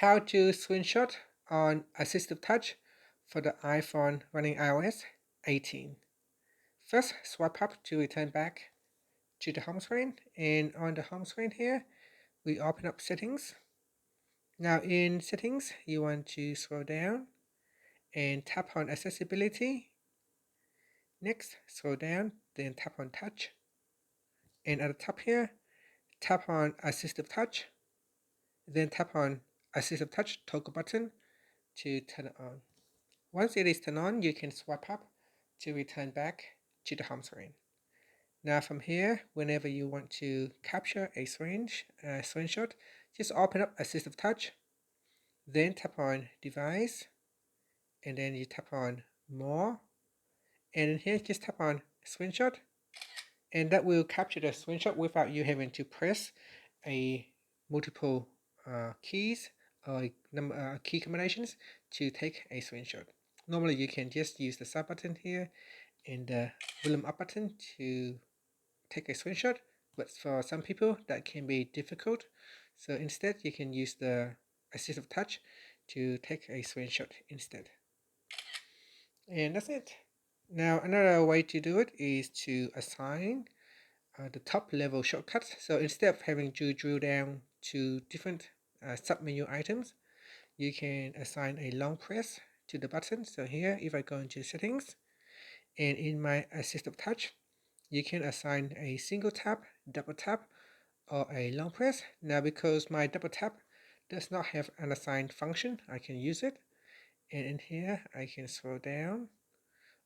How to screenshot on AssistiveTouch for the iPhone running iOS 18. First, swipe up to return back to the home screen, and on the home screen here, we open up Settings. Now in Settings, you want to scroll down and tap on Accessibility. Next, scroll down, then tap on Touch. And at the top here, tap on AssistiveTouch, then tap on AssistiveTouch toggle button to turn it on. Once it is turned on, you can swipe up to return back to the home screen. Now from here, whenever you want to capture a screenshot, just open up AssistiveTouch, then tap on Device, and then you tap on More, and in here just tap on Screenshot, and that will capture the screenshot without you having to press a multiple keys or key combinations to take a screenshot. Normally you can just use the sub button here and the volume up button to take a screenshot, but for some people that can be difficult, so instead you can use the Assistive Touch to take a screenshot instead. And that's it. Now another way to do it is to assign the top level shortcuts. So instead of having to drill down to different submenu items, you can assign a long press to the button. So here, if I go into Settings, and in my Assistive Touch, you can assign a single tap, double tap, or a long press. Now because my double tap does not have an assigned function, I can use it. And in here, I can scroll down.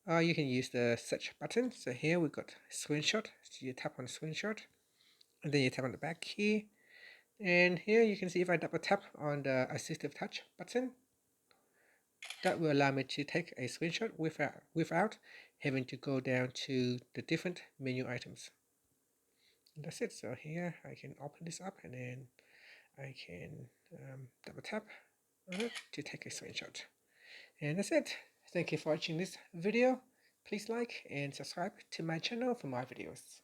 You can use the search button. So here we got screenshot. So you tap on screenshot, and then you tap on the back key. And here you can see if I double tap on the Assistive Touch button, that will allow me to take a screenshot without having to go down to the different menu items. And that's it. So here I can open this up, and then I can double tap on it to take a screenshot. And that's it. Thank you for watching this video. Please like and subscribe to my channel for more videos.